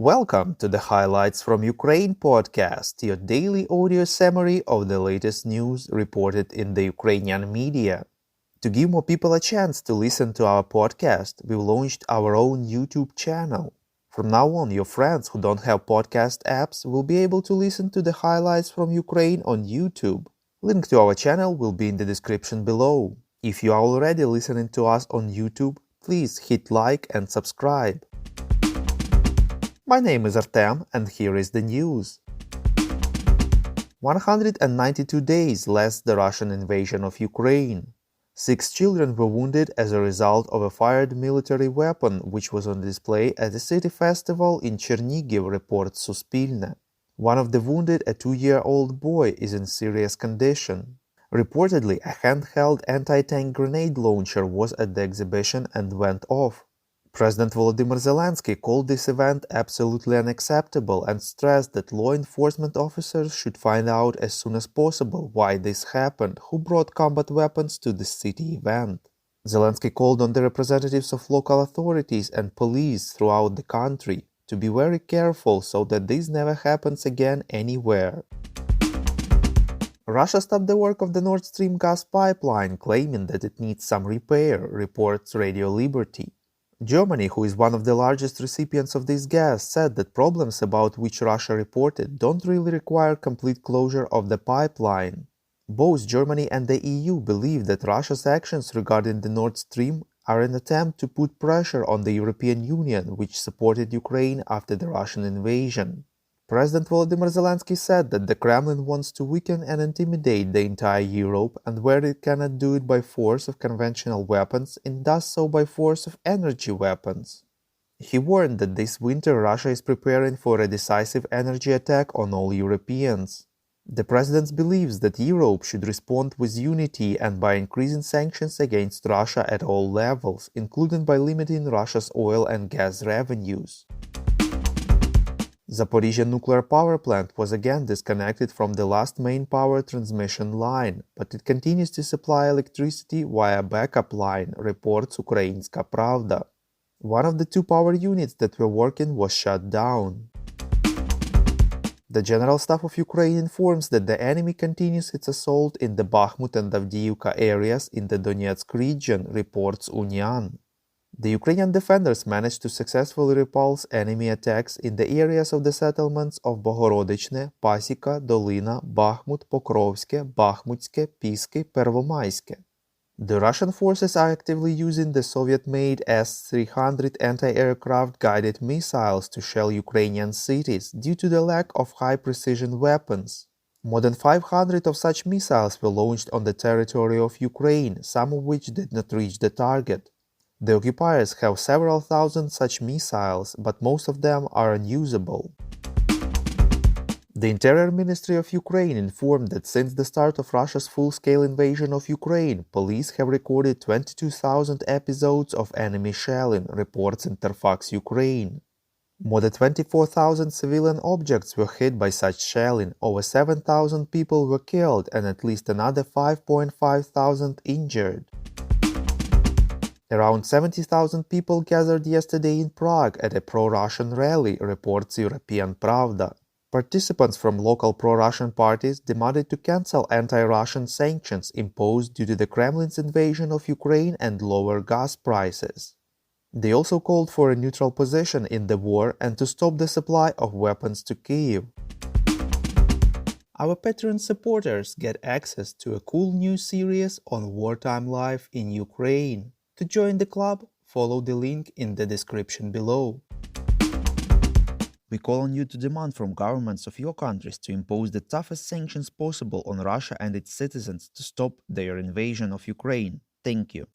Welcome to the Highlights from Ukraine podcast, your daily audio summary of the latest news reported in the Ukrainian media. To give more people a chance to listen to our podcast, we launched our own YouTube channel. From now on, your friends who don't have podcast apps will be able to listen to the Highlights from Ukraine on YouTube. Link to our channel will be in the description below. If you are already listening to us on YouTube, please hit like and subscribe. My name is Artem, and here is the news. 192 days less the Russian invasion of Ukraine. 6 children were wounded as a result of a fired military weapon which was on display at a city festival in Chernihiv, reports Suspilne. One of the wounded, a 2-year-old boy, is in serious condition. Reportedly, a handheld anti-tank grenade launcher was at the exhibition and went off. President Volodymyr Zelensky called this event absolutely unacceptable and stressed that law enforcement officers should find out as soon as possible why this happened, who brought combat weapons to the city event. Zelensky called on the representatives of local authorities and police throughout the country to be very careful so that this never happens again anywhere. Russia stopped the work of the Nord Stream gas pipeline, claiming that it needs some repair, reports Radio Liberty. Germany, who is one of the largest recipients of this gas, said that problems about which Russia reported don't really require complete closure of the pipeline. Both Germany and the EU believe that Russia's actions regarding the Nord Stream are an attempt to put pressure on the European Union, which supported Ukraine after the Russian invasion. President Volodymyr Zelensky said that the Kremlin wants to weaken and intimidate the entire Europe, and where it cannot do it by force of conventional weapons, it does so by force of energy weapons. He warned that this winter Russia is preparing for a decisive energy attack on all Europeans. The president believes that Europe should respond with unity and by increasing sanctions against Russia at all levels, including by limiting Russia's oil and gas revenues. Zaporizhzhia nuclear power plant was again disconnected from the last main power transmission line, but it continues to supply electricity via backup line, reports Ukrainska Pravda. One of the 2 power units that were working was shut down. The General Staff of Ukraine informs that the enemy continues its assault in the Bakhmut and Avdiivka areas in the Donetsk region, reports Unian. The Ukrainian defenders managed to successfully repulse enemy attacks in the areas of the settlements of Bogorodichne, Pasika, Dolina, Bakhmut, Pokrovske, Bakhmutske, Piski, Pervomaiske. The Russian forces are actively using the Soviet-made S-300 anti-aircraft guided missiles to shell Ukrainian cities due to the lack of high-precision weapons. More than 500 of such missiles were launched on the territory of Ukraine, some of which did not reach the target. The occupiers have several thousand such missiles, but most of them are unusable. The Interior Ministry of Ukraine informed that since the start of Russia's full-scale invasion of Ukraine, police have recorded 22,000 episodes of enemy shelling, reports Interfax Ukraine. More than 24,000 civilian objects were hit by such shelling, over 7,000 people were killed, and at least another 5,500 injured. Around 70,000 people gathered yesterday in Prague at a pro-Russian rally, reports European Pravda. Participants from local pro-Russian parties demanded to cancel anti-Russian sanctions imposed due to the Kremlin's invasion of Ukraine and lower gas prices. They also called for a neutral position in the war and to stop the supply of weapons to Kyiv. Our Patreon supporters get access to a cool new series on wartime life in Ukraine. To join the club, follow the link in the description below. We call on you to demand from governments of your countries to impose the toughest sanctions possible on Russia and its citizens to stop their invasion of Ukraine. Thank you.